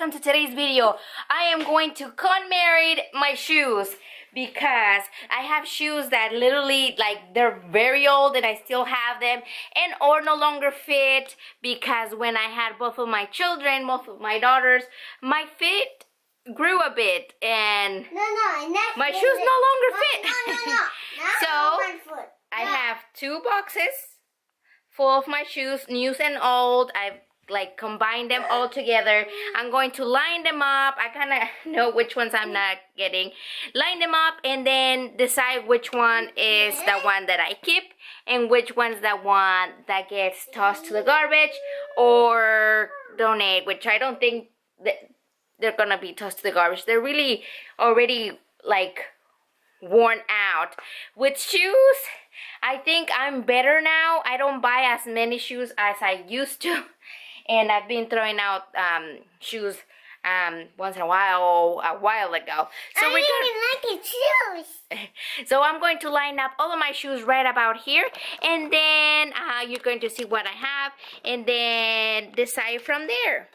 welcome to today's video. I am going to Konmarie my shoes because I have shoes that literally they're very old and I still have them and or no longer fit because when I had both of my children, both of my daughters, my feet grew a bit and my shoes no longer fit. So I have two boxes full of my shoes, new and old. I've combined them all together. I'm going to line them up. I kind of know which ones I'm not getting. Line them up and then decide which one is the one that I keep and which one's the one that gets tossed to the garbage or donate, which I don't think that they're gonna be tossed to the garbage. They're really already worn out. With shoes, I think I'm better now. I don't buy as many shoes as I used to. And I've been throwing out shoes once in a while ago. So I even like your shoes. So I'm going to line up all of my shoes right about here, and then you're going to see what I have, and then decide from there.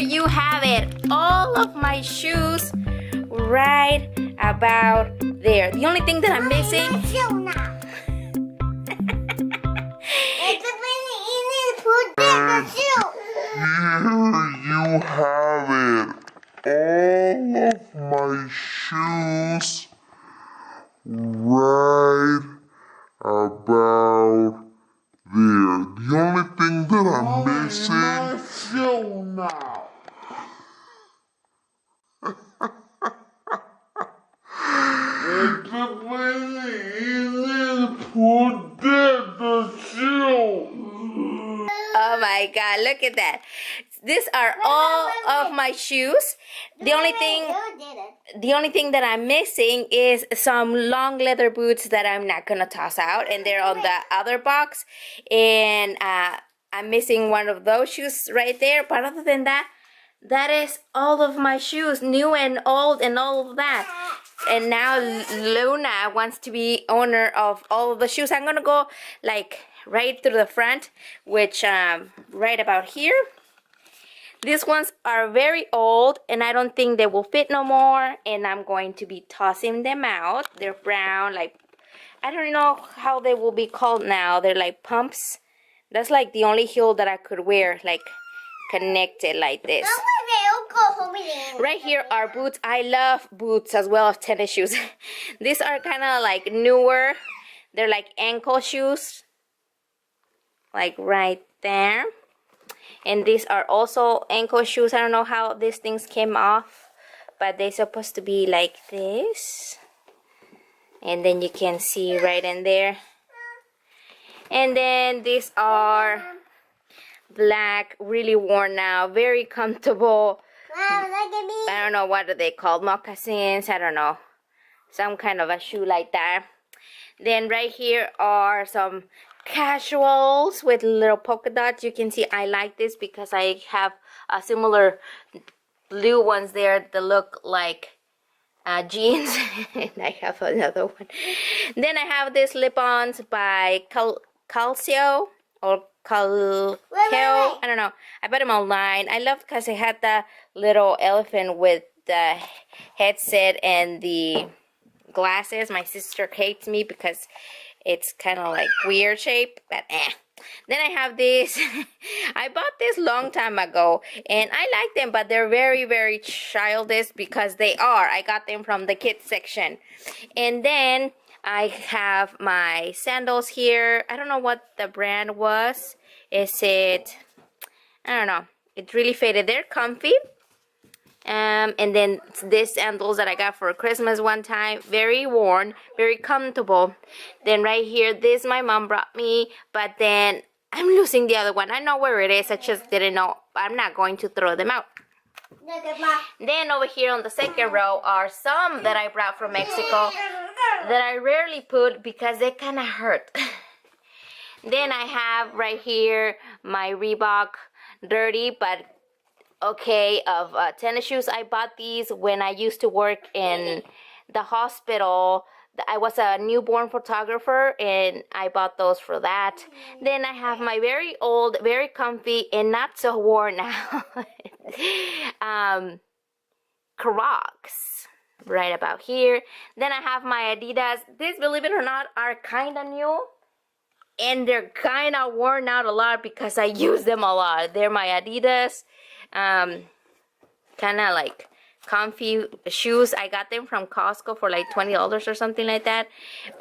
You have it, all of my shoes right about there. The only thing that I'm missing you have it, all of my shoes right about there. The only thing that I'm missing now. Oh my God, look at that. These are all of my shoes. The only thing that I'm missing is some long leather boots that I'm not gonna toss out, and they're on the other box. And I'm missing one of those shoes right there. But other than that, that is all of my shoes, new and old and all of that. And now Luna wants to be owner of all of the shoes. I'm gonna go right through the front, which right about here. These ones are very old and I don't think they will fit no more, and I'm going to be tossing them out. They're brown, I don't know how they will be called now. They're like pumps. That's the only heel that I could wear, connected like this. Right here are boots. I love boots as well as tennis shoes. These are kind of newer. They're ankle shoes, right there. And these are also ankle shoes. I don't know how these things came off, but they're supposed to be like this. And then you can see right in there. And then these are black, really worn now, very comfortable. Wow, look at me. I don't know, what are they called? Moccasins? I don't know. Some kind of a shoe like that. Then right here are some casuals with little polka dots. You can see I like this because I have a similar blue ones there that look like jeans. And I have another one. Then I have this lip-ons by Calcio or Calcio. I don't know. I bought them online. I love because it had the little elephant with the headset and the glasses. My sister hates me because it's kind of like weird shape, but Then I have this. I bought this long time ago and I like them, but they're very, very childish because they are. I got them from the kids section. And then I have my sandals here. I don't know what the brand was. Is it, I don't know. It's really faded. They're comfy. And then these sandals that I got for Christmas one time, very worn, very comfortable. Then right here, this my mom brought me, but then I'm losing the other one. I know where it is, I just didn't know. I'm not going to throw them out. Then over here on the second row are some that I brought from Mexico that I rarely put because they kind of hurt. Then I have right here my Reebok dirty but okay of tennis shoes. I bought these when I used to work in the hospital. I was a newborn photographer and I bought those for that. Then I have my very old, very comfy and not so worn out Crocs right about here. Then I have my Adidas. These, believe it or not, are kind of new and they're kind of worn out a lot because I use them a lot. They're my Adidas. Kind of like comfy shoes. I got them from Costco for like $20 or something like that,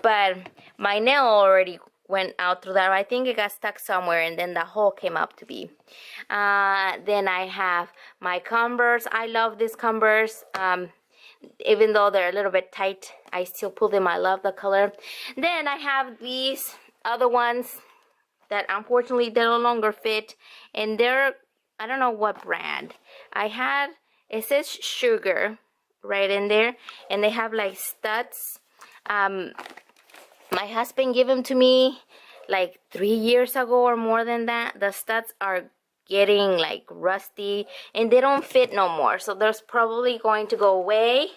but my nail already went out through that. I think it got stuck somewhere and then the hole came up to be. Then I have my Converse. I love these Converse. Even though they're a little bit tight, I still pull them. I love the color. Then I have these other ones that unfortunately they no longer fit, and they're, I don't know what brand. It says Sugar right in there, and they have like studs. My husband gave them to me like 3 years ago or more than that. The studs are getting like rusty and they don't fit no more, so there's probably going to go away.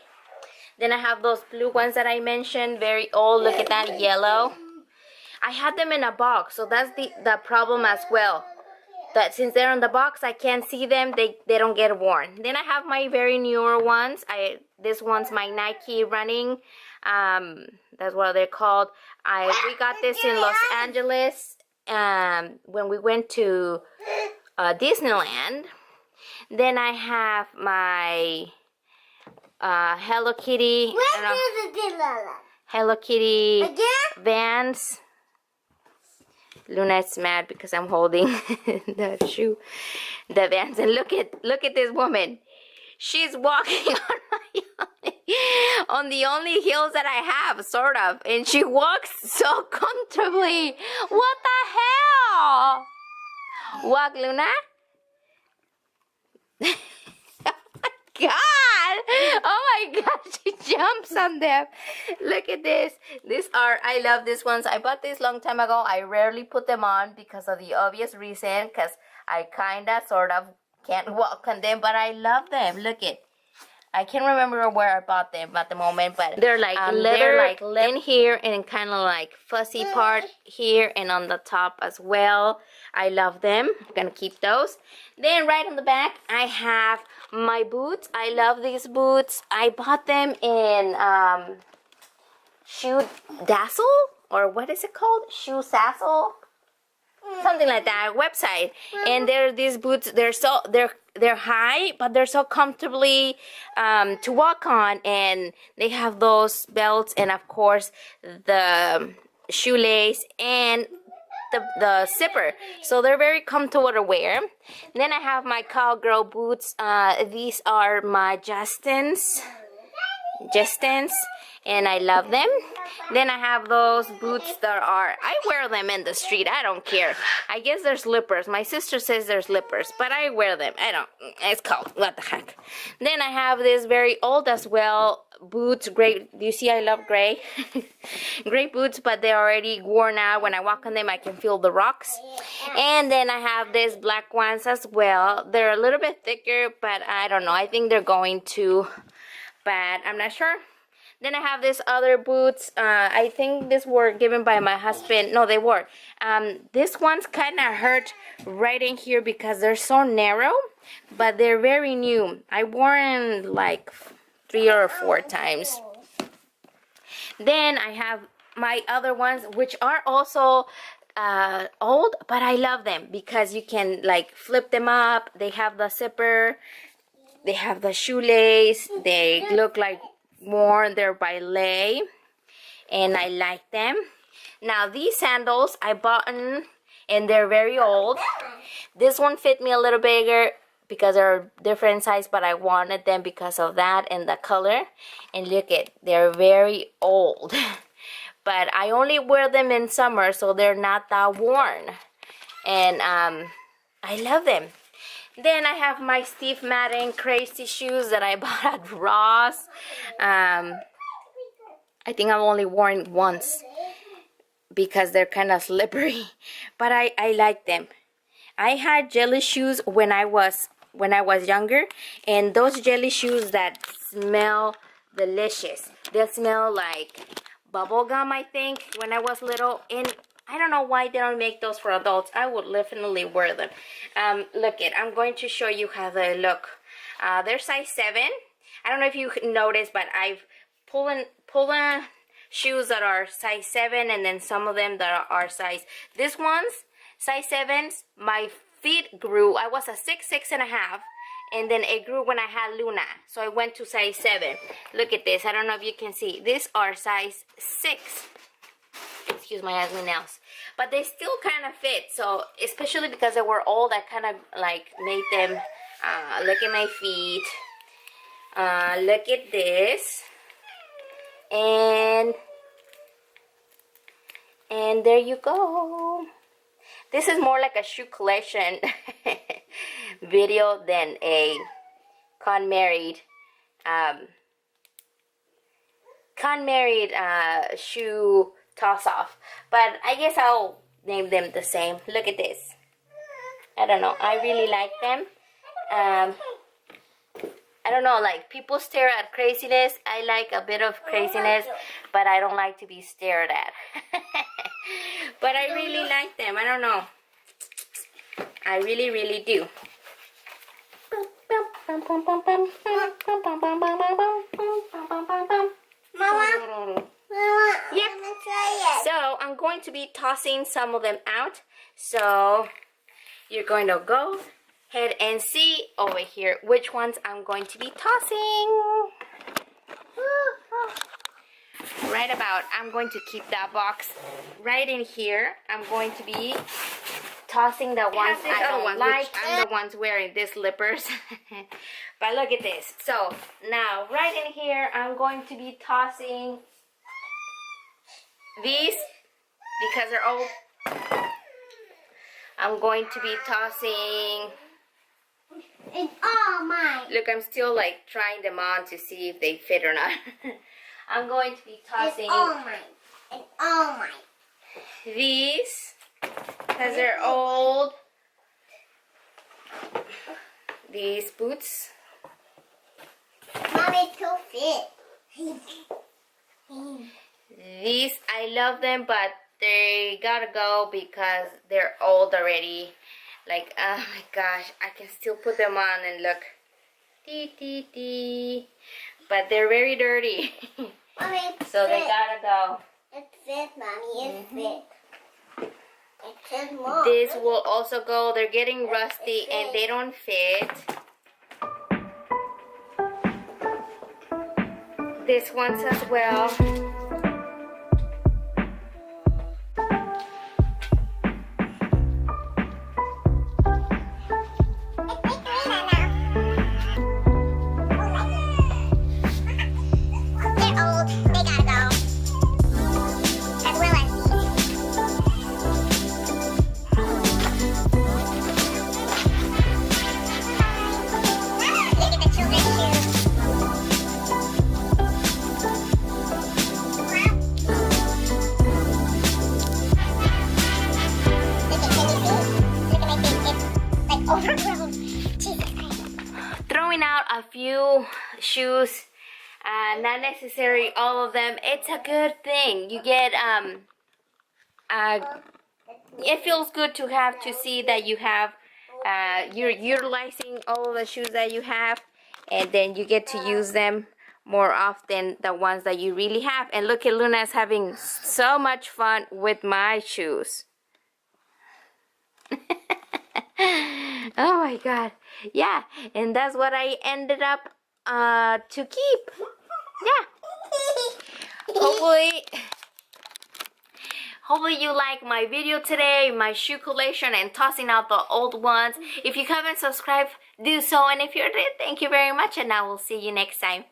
Then I have those blue ones that I mentioned, very old. Look at that, yellow. I had them in a box, so that's the problem as well. That since they're in the box, I can't see them. They don't get worn. Then I have my very newer ones. This one's my Nike running. That's what they're called. We got this in Los Angeles when we went to Disneyland. Then I have my Hello Kitty. Hello Kitty Vans. Luna is mad because I'm holding the shoe, the Vans, and look at this woman. She's walking on the only heels that I have, sort of, and she walks so comfortably. What the hell? Walk, Luna. God! Oh my God, she jumps on them. Look at this. I love these ones. I bought these long time ago. I rarely put them on because of the obvious reason, because I kinda sort of can't walk on them, but I love them. Look it. I can't remember where I bought them at the moment, but they're like leather, in here and kind of like fuzzy part here and on the top as well. I love them. I'm gonna keep those. Then right on the back, I have my boots. I love these boots. I bought them in Shoe Dazzle, or what is it called? Shoe Sassle, something like that website. And they're these boots. They're high, but they're so comfortably to walk on, and they have those belts and of course the shoelace and the zipper, so they're very comfortable to wear. Then I have my cowgirl boots. These are my Justins, and I love them. Then I have those boots that I wear them in the street. I don't care. I guess they're slippers. My sister says they're slippers, but I wear them. It's cold. What the heck? Then I have this very old as well boots. Gray. Do you see I love gray? Gray boots, but they're already worn out. When I walk on them, I can feel the rocks. And then I have these black ones as well. They're a little bit thicker, but I don't know. I think they're going to but I'm not sure. Then I have these other boots. I think these were given by my husband. No, they were. This one's kind of hurt right in here because they're so narrow, but they're very new. I wore them like 3 or 4 times. Then I have my other ones, which are also old, but I love them because you can like flip them up. They have the zipper. They have the shoelace. They look like worn their ballet, and I like them. Now these sandals I bought and they're very old. This one fit me a little bigger because they're different size, but I wanted them because of that and the color. And look at, they're very old. But I only wear them in summer, so they're not that worn. And I love them. Then I have my Steve Madden crazy shoes that I bought at Ross. I think I've only worn once because they're kind of slippery, but I like them. I had jelly shoes when I was younger, and those jelly shoes that smell delicious. They smell like bubble gum, I think, when I was little. And I don't know why they don't make those for adults. I would definitely wear them. Look it, I'm going to show you how they look. They're size 7. I don't know if you noticed, but I've pulled in shoes that are size 7, and then some of them that are size. This one's size 7s. My feet grew. I was a 6'6.5", and then it grew when I had Luna. So I went to size 7. Look at this. I don't know if you can see. These are size 6. Excuse my ugly nails, but they still kind of fit. So especially because they were old, I kind of like made them look at my feet. Look at this, and there you go. This is more like a shoe collection video than a Konmarie shoe toss off, but I guess I'll name them the same. Look at this. I don't know, I really like them. I don't know, like, people stare at craziness. I like a bit of craziness, but I don't like to be stared at. But I really like them. I don't know, I really do. Mama. Yep. So I'm going to be tossing some of them out. So you're going to go ahead and see over here which ones I'm going to be tossing. Right about, I'm going to keep that box right in here. I'm going to be tossing the ones I don't like. I'm the ones wearing these slippers. But look at this. So now right in here, I'm going to be tossing these because they're old. I'm going to be tossing. It's all mine. Look, I'm still like trying them on to see if they fit or not. I'm going to be tossing. It's all mine. It's all mine. These because they're old. These boots. Mommy, too fit. These, I love them, but they gotta go because they're old already. Like, oh my gosh, I can still put them on and look. But they're very dirty. Mommy, it's So they fit. gotta go. It's fit, Mommy. It's fit. It says more. This will also go. They're getting rusty and they don't fit. This one's as well. They're old. They gotta go. As well as look at the children's shoes. Throwing out a few shoes not necessary all of them. It's a good thing. You get it feels good to have to see that you have you're utilizing all of the shoes that you have, and then you get to use them more often, the ones that you really have. And look at Luna's having so much fun with my shoes. Oh my god. Yeah, and that's what I ended up to keep. Yeah. Hopefully you like my video today, my shoe collection, and tossing out the old ones. If you haven't subscribed, do so. And if you did, thank you very much, and I will see you next time.